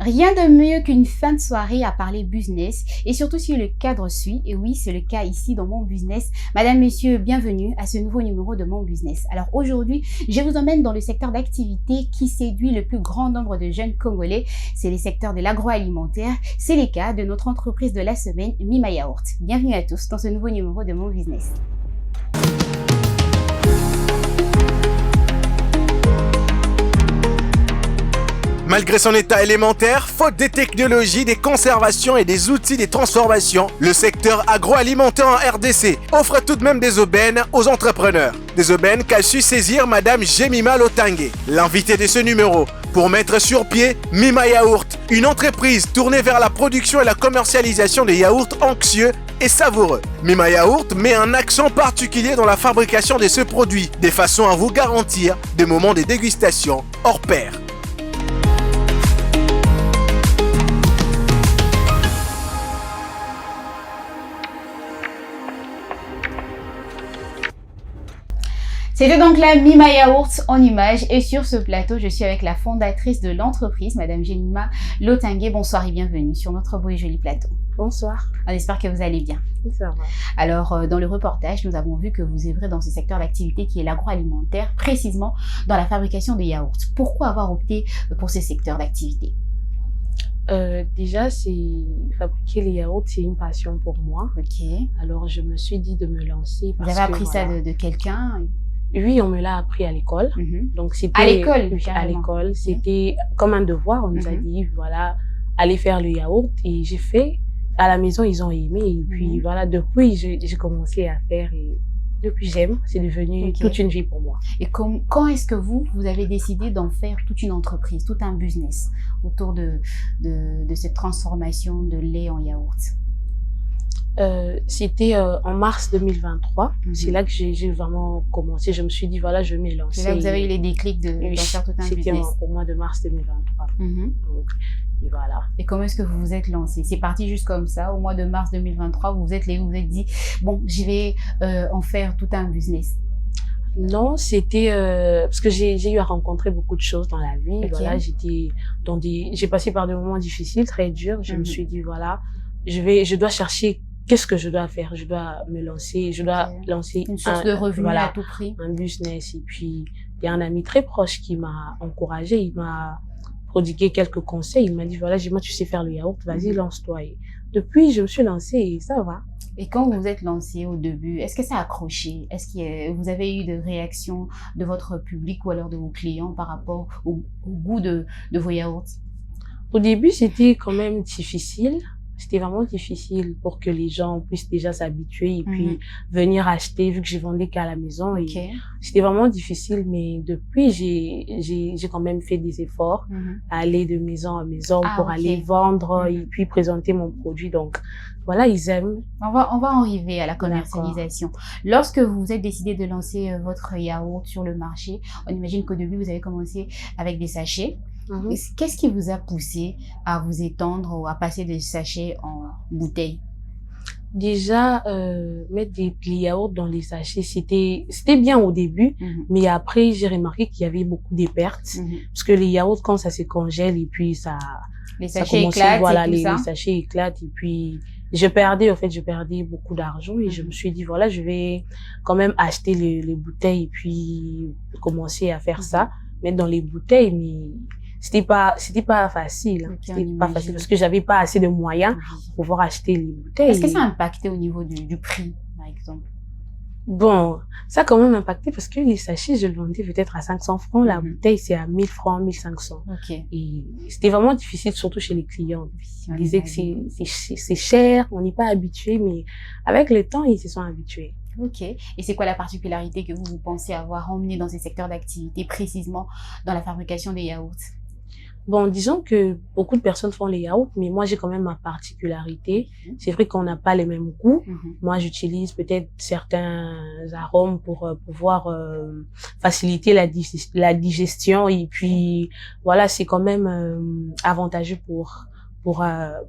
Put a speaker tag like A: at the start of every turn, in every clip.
A: Rien de mieux qu'une fin de soirée à parler business et surtout si le cadre suit. Et oui, c'est le cas ici dans Mon Business. Madame, messieurs, bienvenue à ce nouveau numéro de Mon Business. Alors aujourd'hui, je vous emmène dans le secteur d'activité qui séduit le plus grand nombre de jeunes Congolais. C'est les secteurs de l'agroalimentaire. C'est le cas de notre entreprise de la semaine, Mima Yaourt. Bienvenue à tous dans ce nouveau numéro de Mon Business.
B: Malgré son état élémentaire, faute des technologies, des conservations et des outils de transformation, le secteur agroalimentaire en RDC offre tout de même des aubaines aux entrepreneurs. Des aubaines qu'a su saisir Madame Jemima Lotangué, l'invitée de ce numéro, pour mettre sur pied Mima Yaourt, une entreprise tournée vers la production et la commercialisation des yaourts onctueux et savoureux. Mima Yaourt met un accent particulier dans la fabrication de ce produit, de façon à vous garantir des moments de dégustation hors pair.
A: C'était donc la Mima Yaourt en image et sur ce plateau, je suis avec la fondatrice de l'entreprise, Madame Jemima Lotangué. Bonsoir et bienvenue sur notre beau et joli plateau.
C: Bonsoir.
A: On espère que vous allez bien.
C: Oui, ça va.
A: Alors, dans le reportage, nous avons vu que vous œuvrez dans ce secteur d'activité qui est l'agroalimentaire, précisément dans la fabrication de yaourts. Pourquoi avoir opté pour ce secteur d'activité?
C: Déjà, fabriquer les yaourts, c'est une passion pour moi.
A: Ok.
C: Alors, je me suis dit de me lancer.
A: Vous avez appris ça de quelqu'un?
C: Oui, on me l'a appris à l'école. Donc, c'était...
A: À l'école?
C: Oui, à l'école. C'était comme un devoir. On nous a dit, voilà, allez faire le yaourt. Et j'ai fait. À la maison, ils ont aimé. Et puis, voilà, depuis, j'ai commencé à faire. Et depuis, j'aime. C'est devenu toute une vie pour moi.
A: Et quand est-ce que vous avez décidé d'en faire toute une entreprise, tout un business autour de cette transformation de lait en yaourt?
C: C'était en mars 2023. C'est là que j'ai vraiment commencé. Je me suis dit, voilà, je vais me lancer.
A: C'est là que vous avez eu les déclics d'en faire tout un business.
C: C'était au mois de mars 2023. Donc, et voilà.
A: Et comment est-ce que vous vous êtes lancé? C'est parti juste comme ça, au mois de mars 2023, vous vous êtes dit, bon, je vais en faire tout un business.
C: Non, c'était parce que j'ai eu à rencontrer beaucoup de choses dans la vie. Voilà, j'ai passé par des moments difficiles, très durs. Je me suis dit, voilà, je dois chercher qu'est-ce que je dois faire. Je dois me lancer, je dois lancer
A: une source de revenus à tout prix,
C: un business. Et puis il y a un ami très proche qui m'a encouragée, il m'a prodigué quelques conseils. Il m'a dit, voilà, moi tu sais faire le yaourt, vas-y, lance-toi. Et depuis, je me suis lancée et ça va.
A: Et quand vous vous êtes lancé au début, est-ce que ça a accroché? Est-ce que vous avez eu de réactions de votre public ou alors de vos clients par rapport au goût de vos yaourts?
C: Au début, c'était quand même difficile. C'était vraiment difficile pour que les gens puissent déjà s'habituer et puis venir acheter, vu que je vendais qu'à la maison. C'était vraiment difficile, mais depuis, j'ai quand même fait des efforts à aller de maison en maison pour aller vendre et puis présenter mon produit. Donc, voilà, ils aiment.
A: On va en arriver à la commercialisation. Lorsque vous vous êtes décidé de lancer votre yaourt sur le marché, on imagine qu'au début, vous avez commencé avec des sachets. Qu'est-ce qui vous a poussé à vous étendre ou à passer des sachets en bouteilles?
C: Déjà, mettre des yaourts dans les sachets, c'était bien au début, mais après, j'ai remarqué qu'il y avait beaucoup de pertes, parce que les yaourts, quand ça se congèle et puis
A: les sachets éclatent,
C: voilà, les sachets éclatent et puis je perdais beaucoup d'argent et je me suis dit, voilà, je vais quand même acheter les bouteilles et puis commencer à faire ça, mettre dans les bouteilles, mais c'était pas facile. C'était pas facile parce que j'avais pas assez de moyens pour pouvoir acheter les bouteilles.
A: Est-ce que ça a impacté au niveau du prix, par exemple?
C: Bon, ça a quand même impacté parce que les sachets, je le vendais peut-être à 500 francs. La bouteille, c'est à 1000 francs, 1500. Et c'était vraiment difficile, surtout chez les clients. Ils disaient que c'est cher, on n'est pas habitué, mais avec le temps, ils se sont habitués.
A: Ok. Et c'est quoi la particularité que vous pensez avoir emmenée dans ces secteurs d'activité, précisément dans la fabrication des yaourts?
C: Bon, disons que beaucoup de personnes font les yaourts, mais moi, j'ai quand même ma particularité. C'est vrai qu'on n'a pas les mêmes goûts. Moi, j'utilise peut-être certains arômes pour pouvoir faciliter la digestion. Et puis, voilà, c'est quand même avantageux pour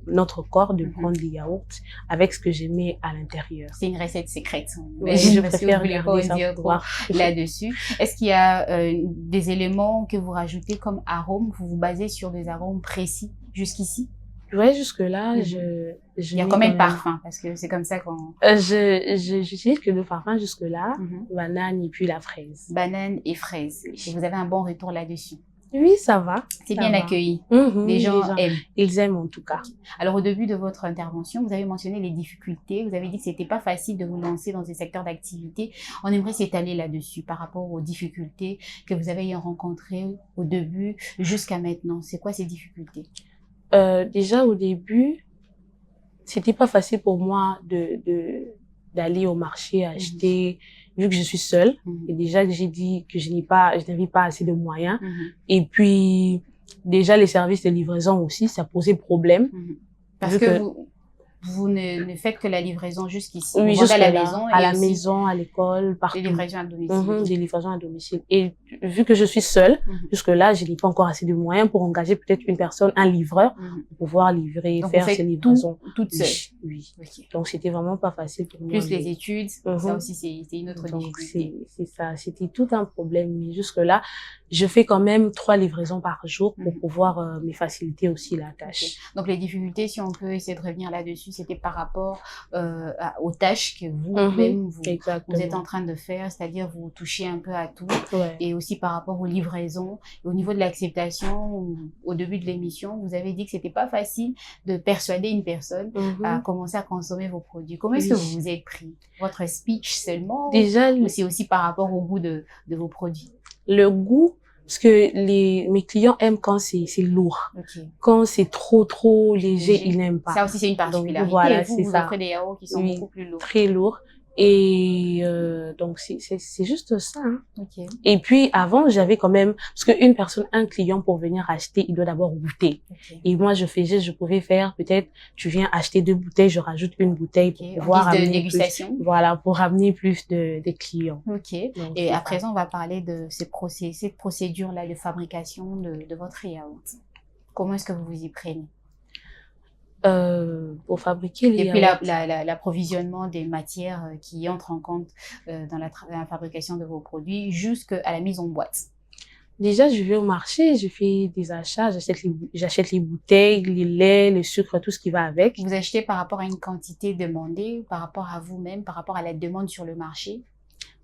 C: notre corps de prendre des yaourts avec ce que j'ai mis à l'intérieur.
A: C'est une recette secrète.
C: Mais je préfère
A: pas dire trop là-dessus. Est-ce qu'il y a des éléments que vous rajoutez comme arômes? Vous vous basez sur des arômes précis jusqu'ici?
C: Ouais, jusque-là,
A: Il y a combien de parfums? Parce que c'est comme ça qu'on...
C: j'utilise que 2 parfums jusque-là, banane et puis la fraise.
A: Banane et fraise. Et vous avez un bon retour là-dessus?
C: Oui, ça va.
A: C'est bien accueilli. Les gens aiment.
C: Ils aiment en tout cas.
A: Alors, au début de votre intervention, vous avez mentionné les difficultés. Vous avez dit que c'était pas facile de vous lancer dans ces secteurs d'activité. On aimerait s'étaler là-dessus par rapport aux difficultés que vous avez rencontrées au début jusqu'à maintenant. C'est quoi ces difficultés?
C: Déjà au début, c'était pas facile pour moi d'aller au marché acheter, vu que je suis seule. Et déjà que j'ai dit que je n'avais pas assez de moyens. Et puis, déjà les services de livraison aussi, ça posait problème.
A: Parce que vous ne faites que la livraison jusqu'ici.
C: Oui,
A: juste à la maison.
C: À la maison, à l'école, partout.
A: Des livraisons à domicile.
C: Des livraisons à domicile. Et vu que je suis seule, jusque-là, je n'ai pas encore assez de moyens pour engager peut-être une personne, un livreur, pour pouvoir livrer,
A: donc
C: faire ces livraisons.
A: Toute seule.
C: Oui. Okay. Donc, c'était vraiment pas facile pour moi.
A: Plus les études, ça aussi, c'est une autre difficulté.
C: C'est ça. C'était tout un problème. Mais jusque-là, je fais quand même 3 livraisons par jour pour pouvoir me faciliter aussi la tâche.
A: Okay. Donc, les difficultés, si on peut essayer de revenir là-dessus, c'était par rapport aux tâches que vous-même, vous êtes en train de faire, c'est-à-dire vous touchez un peu à tout. Et aussi par rapport aux livraisons. Et au niveau de l'acceptation, au début de l'émission, vous avez dit que c'était pas facile de persuader une personne à commencer à consommer vos produits. Comment est-ce que vous vous êtes pris? Votre speech seulement?
C: Déjà,
A: ou c'est aussi par rapport au goût de vos produits?
C: Le goût, parce que mes clients aiment quand c'est lourd. Quand c'est trop léger, ils n'aiment pas.
A: Ça aussi, c'est une particularité.
C: Donc, voilà,
A: vous offrez des yaourts qui sont beaucoup plus lourds.
C: Très lourds. Et donc, c'est juste ça. Hein. Et puis, avant, j'avais quand même... Parce qu'une personne, un client, pour venir acheter, il doit d'abord goûter. Et moi, je pouvais faire, peut-être, tu viens acheter 2 bouteilles, je rajoute une bouteille pour pouvoir amener
A: dégustation.
C: Plus, voilà, pour ramener plus de clients.
A: Donc, et à présent, on va parler de cette procédure-là de fabrication de votre yaourt. Comment est-ce que vous vous y prenez?
C: Pour fabriquer les
A: yaourts. Et puis l'approvisionnement des matières qui entrent en compte dans la fabrication de vos produits jusqu'à la mise en boîte.
C: Déjà, je vais au marché, je fais des achats, j'achète les bouteilles, les laits, le sucre, tout ce qui va avec.
A: Vous achetez par rapport à une quantité demandée, par rapport à vous-même, par rapport à la demande sur le marché?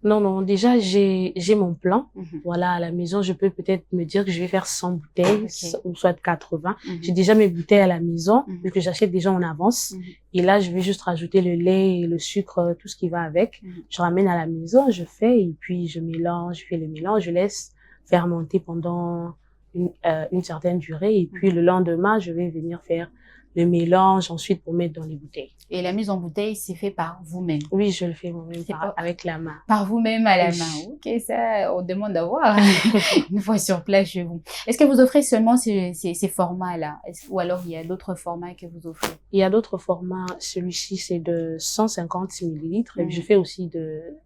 C: Non, déjà, j'ai mon plan. Voilà, à la maison, je peux peut-être me dire que je vais faire 100 bouteilles, ou soit 80. J'ai déjà mes bouteilles à la maison, vu que j'achète déjà en avance. Et là, je vais juste rajouter le lait, le sucre, tout ce qui va avec. Je ramène à la maison, je fais, et puis je mélange, je fais le mélange, je laisse fermenter pendant une certaine durée. Et puis, le lendemain, je vais venir faire le mélange ensuite pour mettre dans les bouteilles.
A: Et la mise en bouteille, c'est fait par vous-même?
C: Oui, je le fais moi-même avec la main.
A: Par vous-même à la main. Ok, ça, on demande d'avoir une fois sur place chez vous. Est-ce que vous offrez seulement ces formats-là? Ou alors il y a d'autres formats que vous offrez?
C: Il y a d'autres formats. Celui-ci, c'est de 150 millilitres. Et puis, je fais aussi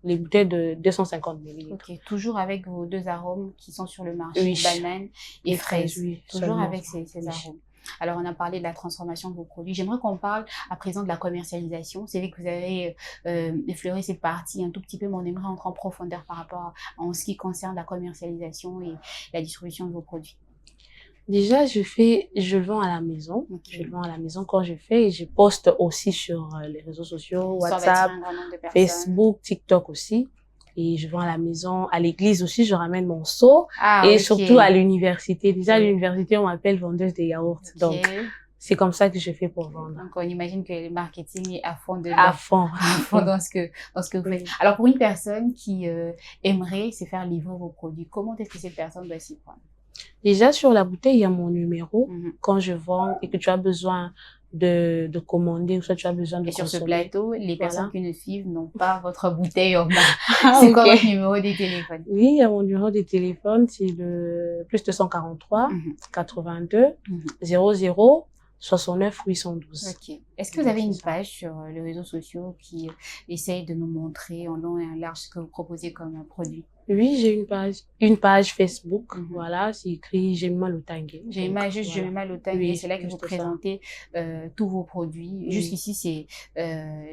C: les bouteilles de 250 millilitres.
A: Ok, toujours avec vos 2 arômes qui sont sur le marché, banane et fraise.
C: Oui,
A: toujours avec ces arômes. Alors, on a parlé de la transformation de vos produits. J'aimerais qu'on parle à présent de la commercialisation. C'est vrai que vous avez effleuré cette partie un tout petit peu, mais on aimerait entrer en profondeur par rapport en ce qui concerne la commercialisation et la distribution de vos produits.
C: Déjà, je vends à la maison. Je vends à la maison quand je fais et je poste aussi sur les réseaux sociaux, WhatsApp, Facebook, TikTok aussi. Et je vends à la maison, à l'église aussi, je ramène mon seau. Et surtout à l'université. Déjà, à l'université, on m'appelle vendeuse de yaourts. Donc, c'est comme ça que je fais pour vendre.
A: Donc, on imagine que le marketing est à fond dedans.
C: À fond
A: dans ce que vous faites. Alors, pour une personne qui aimerait se faire livrer vos produits, comment est-ce que cette personne doit s'y prendre?
C: Déjà, sur la bouteille, il y a mon numéro. Quand je vends et que tu as besoin de commander ou soit tu as besoin de consommer.
A: Et sur ce plateau, les personnes qui nous suivent n'ont pas votre bouteille en main. C'est quoi votre numéro de téléphone?
C: Oui, il y a mon numéro de téléphone, c'est le plus 243 82 00 69 812.
A: Ok. Est-ce que vous avez une page sur les réseaux sociaux qui essaye de nous montrer en long et en large ce que vous proposez comme produit?
C: Oui, j'ai une page Facebook. Voilà, c'est écrit Jemima Lotangué.
A: Jemima Lotangué, c'est là que vous présentez tous vos produits. Jusqu'ici, c'est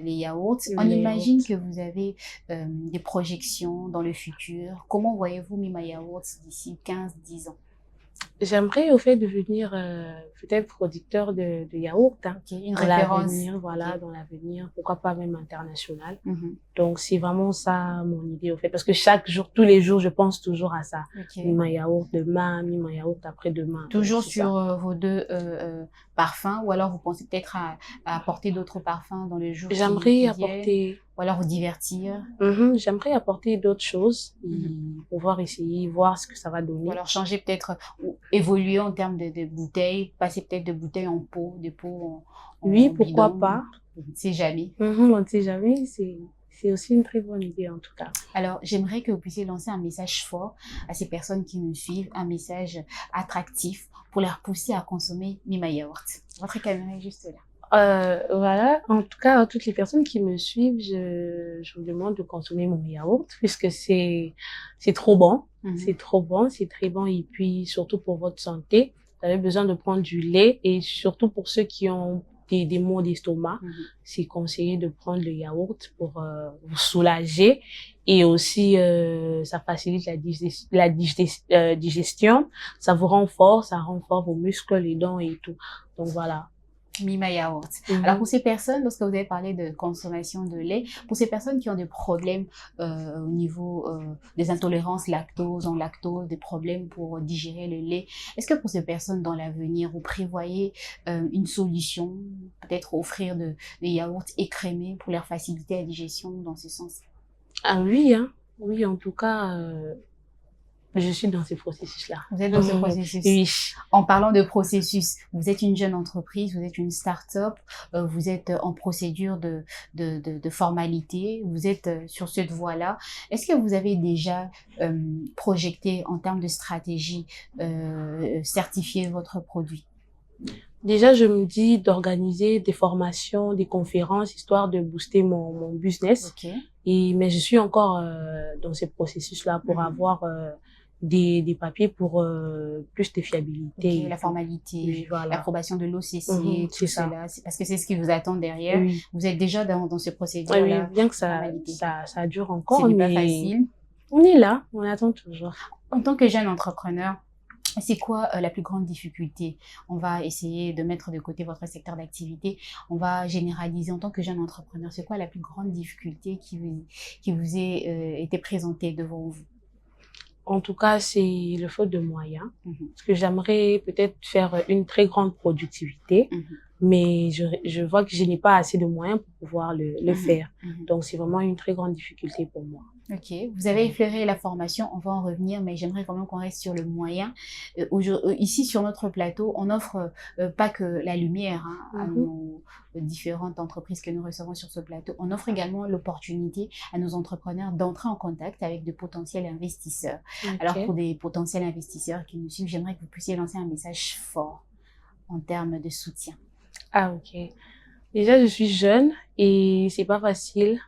A: les yaourts. On imagine que vous avez des projections dans le futur. Comment voyez-vous Mima Yaourts d'ici 15-10 ans?
C: J'aimerais au fait devenir peut-être producteur de yaourt, hein,
A: Une
C: dans
A: référence.
C: l'avenir, voilà, dans l'avenir, pourquoi pas même international.
A: Mhm.
C: Donc c'est vraiment ça mon idée au fait, parce que chaque jour, tous les jours, je pense toujours à ça. Mima yaourt demain, Mima yaourt après-demain.
A: Toujours
C: Donc,
A: sur vos deux parfums, ou alors vous pensez peut-être à apporter d'autres parfums dans les jours
C: j'aimerais
A: qui
C: apporter,
A: viennent, ou alors vous divertir,
C: j'aimerais apporter d'autres choses,
A: Mhm.
C: pouvoir essayer, voir ce que ça va donner.
A: ou alors changer peut-être, ou évoluer en termes de bouteilles, passer peut-être de bouteilles en pot, des pots
C: Oui,
A: en
C: pourquoi
A: bidon,
C: pas.
A: on ne sait jamais.
C: On ne sait jamais, c'est aussi une très bonne idée en tout cas.
A: Alors, j'aimerais que vous puissiez lancer un message fort à ces personnes qui nous suivent, un message attractif pour les pousser à consommer Mima Yaourt. Votre caméra est juste là.
C: Voilà, en tout cas, à toutes les personnes qui me suivent, je vous demande de consommer mon yaourt puisque c'est trop bon.
A: Mhm.
C: C'est trop bon, c'est très bon et puis surtout pour votre santé, vous avez besoin de prendre du lait et surtout pour ceux qui ont des maux d'estomac,
A: Mhm.
C: c'est conseillé de prendre le yaourt pour vous soulager et aussi ça facilite la digestion, ça vous rend fort, ça renforce vos muscles, les dents et tout. Donc voilà.
A: Mima Yaourt.
C: Mhm.
A: Alors, pour ces personnes, lorsque vous avez parlé de consommation de lait, pour ces personnes qui ont des problèmes au niveau des intolérances lactose, en lactose, des problèmes pour digérer le lait, est-ce que pour ces personnes dans l'avenir, vous prévoyez une solution, peut-être offrir des yaourts écrémés pour leur faciliter la digestion dans ce sens?
C: Ah oui, hein. Oui, en tout cas, je suis dans ce processus-là.
A: Vous êtes dans ce processus.
C: Oui.
A: En parlant de processus, vous êtes une jeune entreprise, vous êtes une start-up, vous êtes en procédure de formalité, vous êtes sur cette voie-là. Est-ce que vous avez déjà projeté en termes de stratégie, certifier votre produit?
C: Déjà, je me dis d'organiser des formations, des conférences, histoire de booster mon business.
A: Ok.
C: Mais je suis encore dans ce processus-là pour avoir des papiers pour plus de fiabilité.
A: Okay, la formalité,
C: oui, voilà.
A: l'approbation de l'OCC, tout cela. C'est parce que c'est ce qui vous attend derrière.
C: Oui.
A: Vous êtes déjà dans ce procédure-là.
C: Oui, bien que ça dure encore,
A: mais
C: mais
A: pas facile.
C: On est là, on attend toujours.
A: En tant que jeune entrepreneur, c'est quoi la plus grande difficulté? On va essayer de mettre de côté votre secteur d'activité. On va généraliser en tant que jeune entrepreneur. C'est quoi la plus grande difficulté qui vous ait été présentée devant vous?
C: En tout cas, c'est le faute de moyens. Parce que j'aimerais peut-être faire une très grande productivité, mais je vois que je n'ai pas assez de moyens pour pouvoir le faire. Donc, c'est vraiment une très grande difficulté pour moi.
A: Ok, vous avez effleuré la formation, on va en revenir, mais j'aimerais quand même qu'on reste sur le moyen. Ici, sur notre plateau, on n'offre pas que la lumière à nos différentes entreprises que nous recevons sur ce plateau. On offre également l'opportunité à nos entrepreneurs d'entrer en contact avec de potentiels investisseurs. Okay. Alors, pour des potentiels investisseurs qui nous suivent, j'aimerais que vous puissiez lancer un message fort en termes de soutien.
C: Ah, ok. Déjà, je suis jeune et c'est pas facile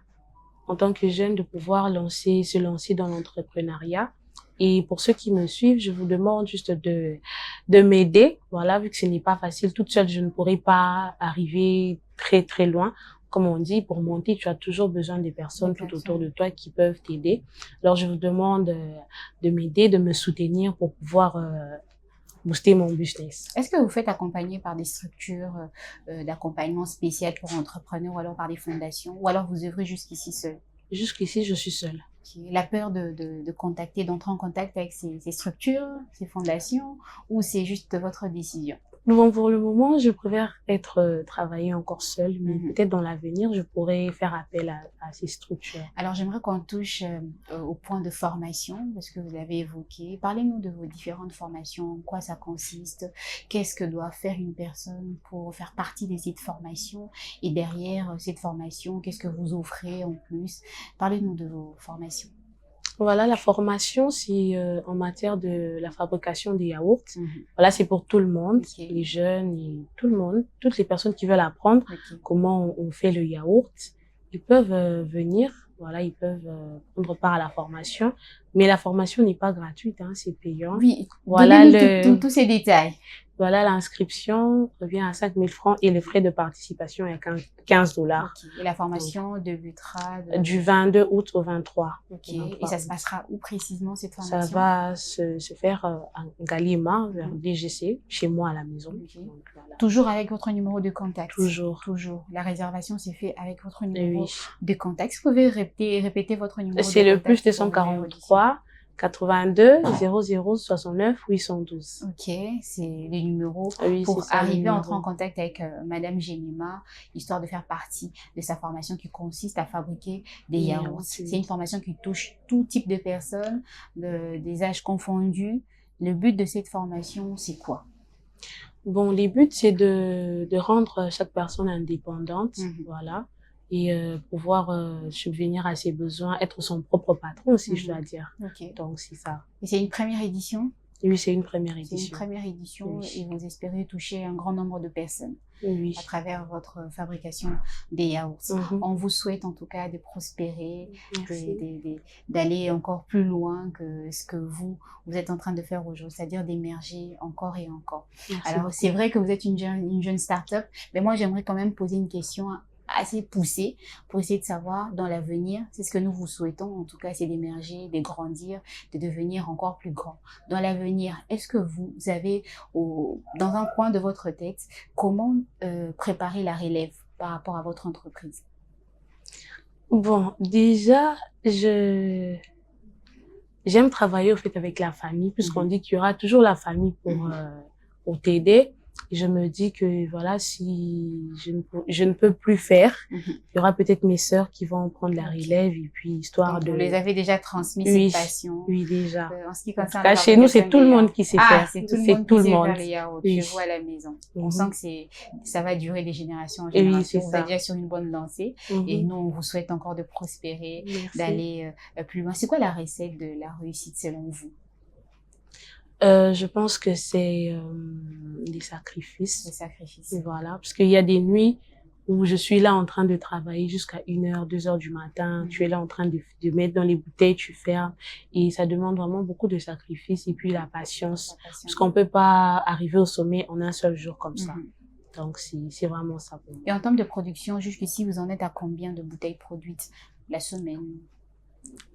C: en tant que jeune de pouvoir se lancer dans l'entrepreneuriat. Et pour ceux qui me suivent, je vous demande juste de m'aider. Voilà, vu que ce n'est pas facile. Toute seule, je ne pourrai pas arriver très, très loin. Comme on dit, pour monter, tu as toujours besoin des personnes tout autour de toi qui peuvent t'aider. Alors, je vous demande de m'aider, de me soutenir pour pouvoir booster mon business.
A: Est-ce que vous faites accompagner par des structures d'accompagnement spéciales pour entrepreneurs ou alors par des fondations ou alors vous œuvrez jusqu'ici seul?
C: Jusqu'ici, je suis seule.
A: Okay. La peur de contacter, d'entrer en contact avec ces structures, ces fondations ou c'est juste votre décision?
C: Bon, pour le moment, je préfère travailler encore seule, mais peut-être dans l'avenir, je pourrais faire appel à ces structures.
A: Alors, j'aimerais qu'on touche au point de formation, parce que vous avez évoqué. Parlez-nous de vos différentes formations, en quoi ça consiste, qu'est-ce que doit faire une personne pour faire partie de cette formation, et derrière cette formation, qu'est-ce que vous offrez en plus? Parlez-nous de vos formations.
C: Voilà, la formation, c'est en matière de la fabrication des yaourts. Voilà, c'est pour tout le monde, les jeunes et tout le monde, toutes les personnes qui veulent apprendre comment on fait le yaourt. Ils peuvent venir, voilà, ils peuvent prendre part à la formation. Mais la formation n'est pas gratuite, hein, c'est payant.
A: Oui,
C: voilà
A: tous ces détails.
C: Voilà, l'inscription revient à 5 000 francs et les frais de participation est à 15 $.
A: Okay. Et la formation débutera
C: du 22 août au 23.
A: Ok. Et ça se passera où précisément cette formation?
C: Ça va se faire à Galima, vers DGC, chez moi à la maison.
A: Okay.
C: Donc, voilà.
A: Toujours avec votre numéro de contact?
C: Toujours.
A: Toujours. La réservation s'est faite avec votre numéro de contact. Est-ce que vous pouvez répéter votre numéro de contact?
C: C'est le plus 243 82 00 69 812.
A: Ok, c'est le numéro
C: oui,
A: pour
C: ça,
A: arriver à entrer en contact avec Madame Jemima, histoire de faire partie de sa formation qui consiste à fabriquer des yaourts. C'est une formation qui touche tout type de personnes, des âges confondus. Le but de cette formation, c'est quoi?
C: Bon, les buts, c'est de rendre chaque personne indépendante, voilà, et pouvoir subvenir à ses besoins, être son propre patron, si je dois dire.
A: Okay.
C: Donc, c'est ça.
A: Et c'est une première édition?
C: Oui, c'est une première édition.
A: C'est une première édition
C: oui.
A: Et vous espérez toucher un grand nombre de personnes
C: oui.
A: à travers votre fabrication des yaourts. On vous souhaite en tout cas de prospérer, d'aller encore plus loin que ce que vous êtes en train de faire aujourd'hui, c'est-à-dire d'émerger encore et encore.
C: Merci
A: Alors, c'est vrai que vous êtes une jeune start-up, mais moi, j'aimerais quand même poser une question assez poussée pour essayer de savoir dans l'avenir, c'est ce que nous vous souhaitons, en tout cas, c'est d'émerger, de grandir, de devenir encore plus grand. Dans l'avenir, est-ce que vous avez, dans un coin de votre tête, comment préparer la relève par rapport à votre entreprise?
C: Bon, déjà, j'aime travailler au fait avec la famille, puisqu'on dit qu'il y aura toujours la famille pour t'aider. Je me dis que voilà, si je ne peux plus faire, il y aura peut-être mes sœurs qui vont prendre la relève et puis histoire
A: donc,
C: de...
A: Vous les avez déjà transmis cette passion?
C: Oui, déjà.
A: En ce qui concerne
C: en tout cas, chez nous, c'est tout le monde qui sait faire.
A: C'est tout le monde qui sait faire les yaourts.
C: Oui.
A: Je vois à la maison. On sent que ça va durer des générations en
C: génération.
A: Vous êtes déjà sur une bonne lancée. Et nous, on vous souhaite encore de prospérer, d'aller plus loin. C'est quoi la recette de la réussite selon vous?
C: Je pense que c'est des sacrifices.
A: Des sacrifices.
C: Voilà, parce qu'il y a des nuits où je suis là en train de travailler jusqu'à 1h, 2h du matin. Tu es là en train de mettre dans les bouteilles, tu fermes. Et ça demande vraiment beaucoup de sacrifices et puis la patience. Parce qu'on peut pas arriver au sommet en un seul jour comme ça. Donc, c'est vraiment ça pour moi.
A: Et en termes de production, jusqu'ici, vous en êtes à combien de bouteilles produites la semaine?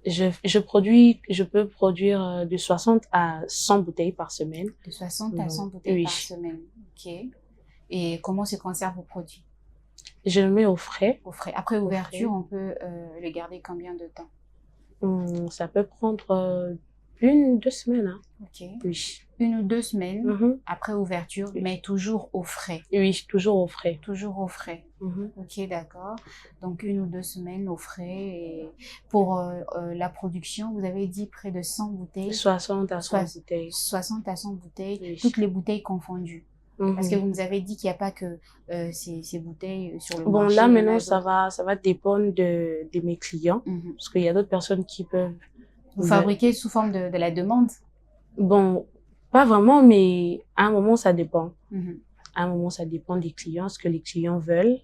C: Je peux produire de 60 à 100 bouteilles par semaine.
A: De 60 à 100 bouteilles par semaine. Ok. Et comment se conservent vos produits?
C: Je le mets au frais.
A: Au frais. Après ouverture, on peut le garder combien de temps?
C: Ça peut prendre 1 ou 2 semaines. Hein.
A: Ok.
C: Oui.
A: 1 ou 2 semaines après ouverture, mais toujours au frais.
C: Oui, toujours au frais.
A: Toujours au frais. Ok, d'accord. Donc 1 ou 2 semaines au frais. Et pour la production, vous avez dit près de 100 bouteilles.
C: 60 à 100 bouteilles.
A: 60 à 100 bouteilles, toutes les bouteilles confondues. Parce que vous nous avez dit qu'il n'y a pas que ces bouteilles sur le marché.
C: Bon, là maintenant, ça va dépendre de mes clients. Parce qu'il y a d'autres personnes qui peuvent...
A: Vous fabriquez sous forme de la demande?
C: Bon, pas vraiment, mais à un moment, ça dépend. À un moment, ça dépend des clients, ce que les clients veulent.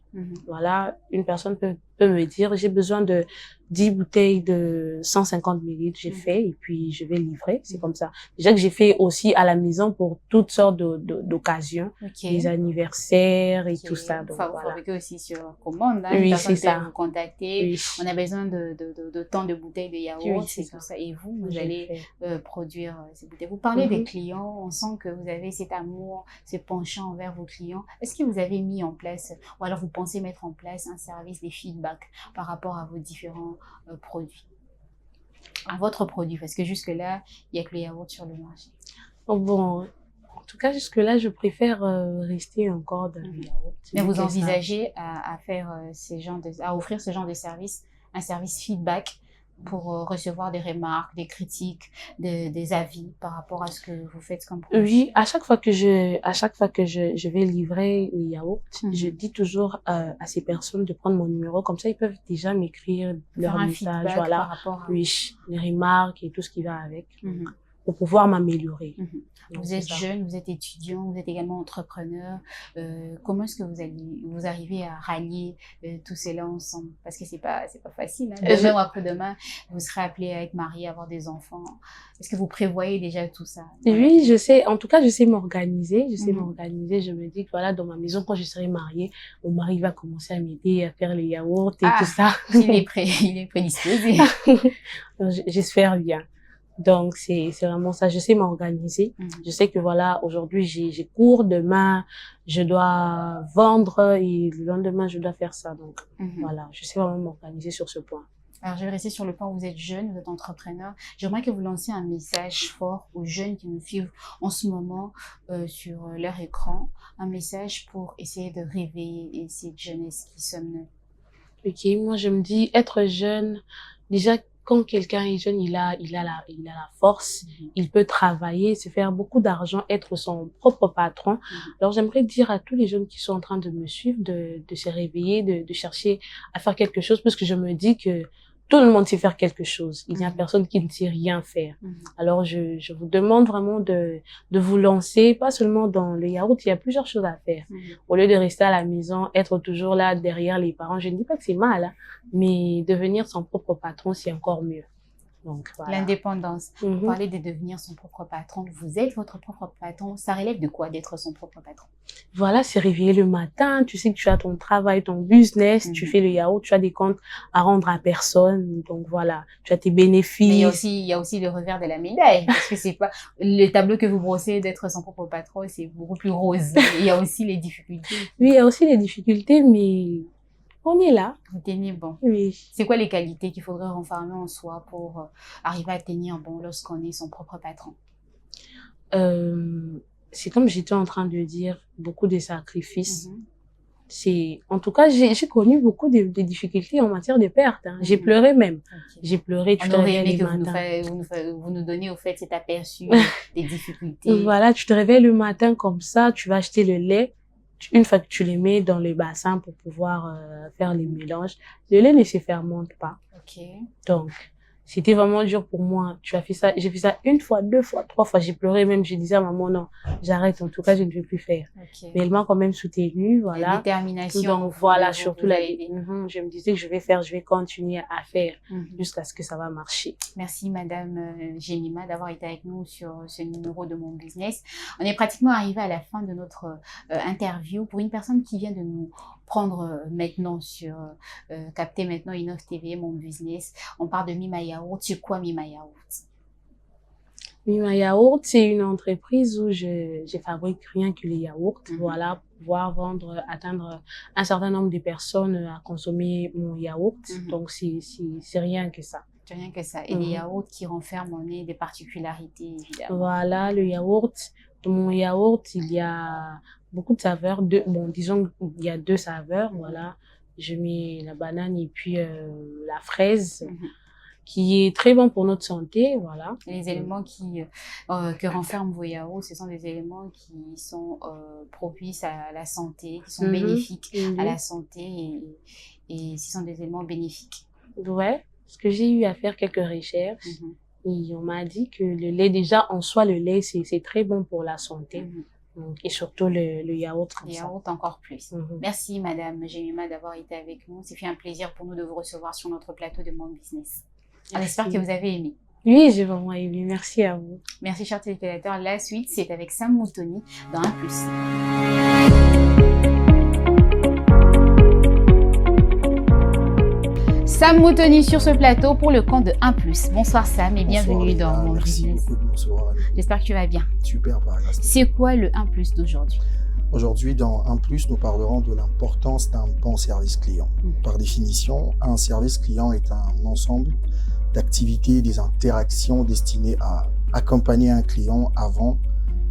C: Voilà, une personne peut me dire, j'ai besoin de 10 bouteilles de 150 ml, j'ai fait, et puis je vais livrer, c'est comme ça. Déjà que j'ai fait aussi à la maison pour toutes sortes d'occasions, des anniversaires et tout ça. Donc,
A: vous fabriquez aussi sur commande, hein,
C: oui, c'est ça.
A: Vous contacter, on a besoin de tant de bouteilles de yaourt, c'est tout ça. Et vous allez produire ces bouteilles. Vous parlez des clients, on sent que vous avez cet amour, ce penchant envers vos clients. Est-ce que vous avez mis en place, ou alors vous pensez mettre en place un service des feedbacks par rapport à vos différents produits, à votre produit, parce que jusque-là, il n'y a que le yaourt sur le marché.
C: Bon, en tout cas, jusque-là, je préfère rester encore dans le yaourt.
A: Mais vous envisagez à offrir ce genre de service, un service feedback pour recevoir des remarques, des critiques, des avis par rapport à ce que vous faites comme produit?
C: Oui, à chaque fois que je vais livrer les yaourts, je dis toujours à ces personnes de prendre mon numéro, comme ça ils peuvent déjà m'écrire leur message, voilà, les remarques et tout ce qui va avec. pour pouvoir m'améliorer.
A: Donc, vous êtes jeune, vous êtes étudiant, vous êtes également entrepreneur. Comment est-ce que vous arrivez à rallier tout cela ensemble? Parce que c'est pas facile. Hein. Demain ou après-demain, vous serez appelé à être marié, à avoir des enfants. Est-ce que vous prévoyez déjà tout ça?
C: Oui, je sais. En tout cas, je sais m'organiser. M'organiser. Je me dis que voilà, dans ma maison, quand je serai mariée, mon mari va commencer à m'aider à faire les yaourts et tout ça.
A: Il est prédisposé.
C: J'espère bien. Donc, c'est vraiment ça. Je sais m'organiser. Je sais que voilà, aujourd'hui, j'ai cours. Demain, je dois vendre et le lendemain, je dois faire ça. Donc, voilà, je sais vraiment m'organiser sur ce point.
A: Alors, je vais rester sur le point où vous êtes jeune, vous êtes entrepreneur. J'aimerais que vous lanciez un message fort aux jeunes qui nous suivent en ce moment sur leur écran. Un message pour essayer de réveiller cette jeunesse qui somnole.
C: Ok, moi, je me dis, être jeune, déjà, quand quelqu'un est jeune, il a la force, il peut travailler, se faire beaucoup d'argent, être son propre patron. Alors, j'aimerais dire à tous les jeunes qui sont en train de me suivre de se réveiller, de chercher à faire quelque chose, parce que je me dis que tout le monde sait faire quelque chose. Il n'y a personne qui ne sait rien faire. Alors, je vous demande vraiment de vous lancer, pas seulement dans le yaourt, il y a plusieurs choses à faire. Au lieu de rester à la maison, être toujours là derrière les parents, je ne dis pas que c'est mal, hein, mais devenir son propre patron, c'est encore mieux. Donc, voilà.
A: L'indépendance. Vous parlez de devenir son propre patron. Vous êtes votre propre patron. Ça relève de quoi d'être son propre patron?
C: Voilà, c'est réveiller le matin. Tu sais que tu as ton travail, ton business, tu fais le yaourt, tu as des comptes à rendre à personne. Donc voilà, tu as tes bénéfices.
A: Mais il y a aussi le revers de la médaille. Parce que c'est pas le tableau que vous brossez d'être son propre patron, c'est beaucoup plus rose. Il y a aussi les difficultés.
C: Oui, il y a aussi les difficultés, mais on est là.
A: Vous tenez bon.
C: Oui.
A: C'est quoi les qualités qu'il faudrait renfermer en soi pour arriver à tenir bon lorsqu'on est son propre patron?
C: C'est comme j'étais en train de dire, beaucoup de sacrifices. En tout cas, j'ai connu beaucoup de difficultés en matière de pertes. Hein. J'ai pleuré même. J'ai pleuré.
A: On aurait aimé que vous nous donniez au fait cet aperçu des difficultés.
C: Voilà, tu te réveilles le matin comme ça, tu vas acheter le lait. Une fois que tu les mets dans le bassin pour pouvoir faire les mélanges, le lait ne se fermente pas. Donc, c'était vraiment dur pour moi. J'ai fait ça une fois, deux fois, trois fois. J'ai pleuré même. Je disais à maman, non, j'arrête. En tout cas, je ne vais plus faire. Mais elle m'a quand même soutenue, voilà.
A: La détermination.
C: Donc, voilà, surtout je me disais que je vais continuer à faire jusqu'à ce que ça va marcher.
A: Merci, Madame Jemima, d'avoir été avec nous sur ce numéro de Mon Business. On est pratiquement arrivé à la fin de notre interview. Pour une personne qui vient de nous prendre maintenant capter maintenant Innov TV, Mon Business, on parle de Mima Yaourt. C'est quoi Mima Yaourt?
C: Mima Yaourt, c'est une entreprise où je fabrique rien que les yaourts, voilà, pour pouvoir atteindre un certain nombre de personnes à consommer mon yaourt. Donc, c'est rien que ça.
A: C'est rien que ça. Et les yaourts qui renferment des particularités, évidemment.
C: Voilà, le yaourt. Dans mon yaourt, il y a beaucoup de saveurs. Disons qu'il y a 2 saveurs, voilà. Je mets la banane et puis la fraise, qui est très bon pour notre santé, voilà.
A: Les éléments que renferment vos yaourts, ce sont des éléments qui sont propices à la santé, qui sont bénéfiques à la santé et ce sont des éléments bénéfiques.
C: Ouais, parce que j'ai eu à faire quelques recherches et on m'a dit que le lait, déjà en soi, le lait, c'est très bon pour la santé. Et surtout le yaourt.
A: Le yaourt encore plus. Merci Madame Jemima d'avoir été avec nous. C'est fait un plaisir pour nous de vous recevoir sur notre plateau de Mon Business. On espère que vous avez aimé.
C: Oui, j'ai vraiment aimé. Merci à vous.
A: Merci chers téléspectateurs. La suite, c'est avec Sam Moutoni dans 1+. Sam Moutoni sur ce plateau pour le compte de 1+. Bonsoir Sam et bienvenue dans Mon Business.
D: Bonsoir.
A: J'espère que tu vas bien.
D: Super, par exemple.
A: C'est quoi le 1+ d'aujourd'hui?
D: Aujourd'hui, dans 1+, nous parlerons de l'importance d'un bon service client. Par définition, un service client est un ensemble d'activités et des interactions destinées à accompagner un client avant,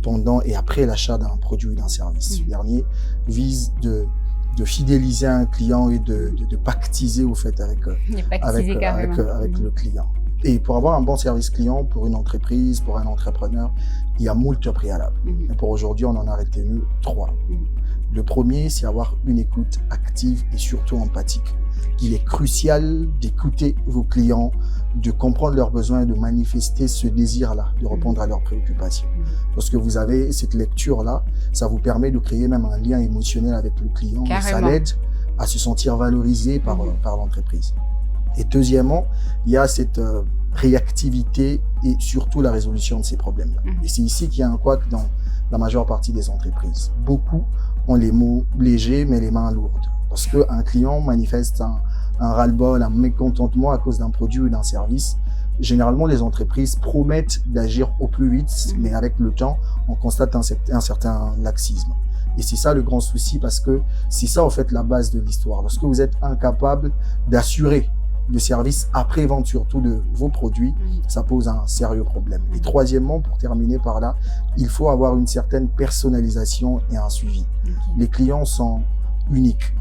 D: pendant et après l'achat d'un produit ou d'un service. Ce dernier vise de fidéliser un client et de pactiser au fait avec le client. Et pour avoir un bon service client, pour une entreprise, pour un entrepreneur, il y a moult préalables. Et pour aujourd'hui, on en a retenu 3. Le premier, c'est avoir une écoute active et surtout empathique. Il est crucial d'écouter vos clients, de comprendre leurs besoins et de manifester ce désir-là, de répondre à leurs préoccupations. Lorsque vous avez cette lecture-là, ça vous permet de créer même un lien émotionnel avec le client. Et ça l'aide à se sentir valorisé par l'entreprise. Et deuxièmement, il y a cette réactivité et surtout la résolution de ces problèmes-là. Et c'est ici qu'il y a un couac dans la majeure partie des entreprises. Beaucoup ont les mots légers, mais les mains lourdes. Lorsque un client manifeste un ras-le-bol, un mécontentement à cause d'un produit ou d'un service, généralement, les entreprises promettent d'agir au plus vite, mais avec le temps, on constate un certain laxisme. Et c'est ça le grand souci, parce que c'est ça, en fait, la base de l'histoire. Lorsque vous êtes incapable d'assurer le service après-vente, surtout de vos produits, ça pose un sérieux problème. Et troisièmement, pour terminer par là, il faut avoir une certaine personnalisation et un suivi. Les clients sont uniques.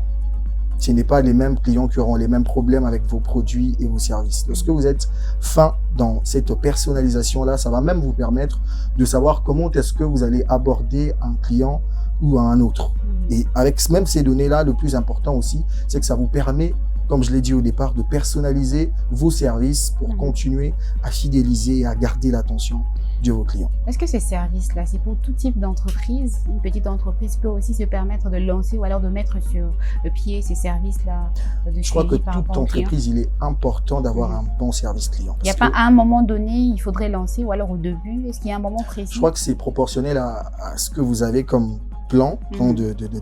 D: Ce n'est pas les mêmes clients qui auront les mêmes problèmes avec vos produits et vos services. Lorsque vous êtes fin dans cette personnalisation-là, ça va même vous permettre de savoir comment est-ce que vous allez aborder un client ou un autre. Et avec même ces données-là, le plus important aussi, c'est que ça vous permet, comme je l'ai dit au départ, de personnaliser vos services pour continuer à fidéliser et à garder l'attention de vos clients.
A: Est-ce que ces services-là, c'est pour tout type d'entreprise? Une petite entreprise peut aussi se permettre de lancer ou alors de mettre sur le pied ces services-là de
D: Je crois que toute entreprise, il est important d'avoir un bon service client.
A: Il n'y a pas à un moment donné, il faudrait lancer ou alors au début? Est-ce qu'il y a un moment précis?
D: Je crois que c'est proportionnel à ce que vous avez comme plan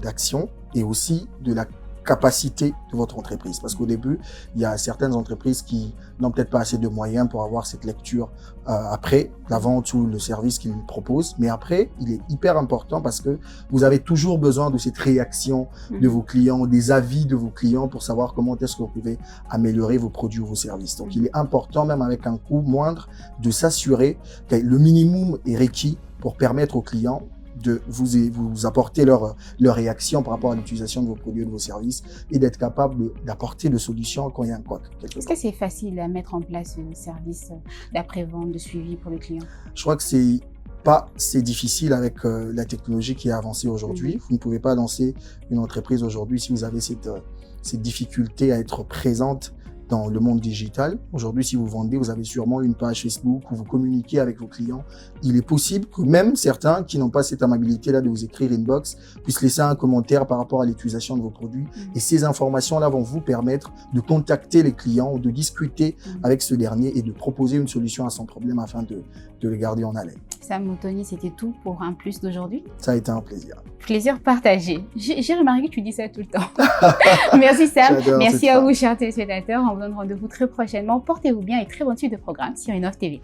D: d'action et aussi de la capacité de votre entreprise. Parce qu'au début, il y a certaines entreprises qui n'ont peut-être pas assez de moyens pour avoir cette lecture après la vente ou le service qu'ils proposent. Mais après, il est hyper important parce que vous avez toujours besoin de cette réaction de vos clients, des avis de vos clients pour savoir comment est-ce que vous pouvez améliorer vos produits ou vos services. Donc, il est important, même avec un coût moindre, de s'assurer que le minimum est requis pour permettre aux clients de vous apporter leur réaction par rapport à l'utilisation de vos produits et de vos services et d'être capable d'apporter des solutions quand il y a un couac.
A: Est-ce que c'est facile à mettre en place un service d'après-vente, de suivi pour le client?
D: Je crois que c'est difficile avec la technologie qui est avancée aujourd'hui. Vous ne pouvez pas lancer une entreprise aujourd'hui si vous avez cette difficulté à être présente dans le monde digital. Aujourd'hui, si vous vendez, vous avez sûrement une page Facebook où vous communiquez avec vos clients. Il est possible que même certains qui n'ont pas cette amabilité-là de vous écrire inbox puissent laisser un commentaire par rapport à l'utilisation de vos produits. Et ces informations-là vont vous permettre de contacter les clients ou de discuter avec ce dernier et de proposer une solution à son problème afin de le garder en haleine.
A: Sam Moutoni, c'était tout pour Un Plus d'aujourd'hui.
D: Ça a été un plaisir.
A: Plaisir partagé. J'ai remarqué que tu dis ça tout le temps. Merci Sam. Merci à vous, chers téléspectateurs. On vous donne rendez-vous très prochainement. Portez-vous bien et très bonne suite de programme sur Innov TV.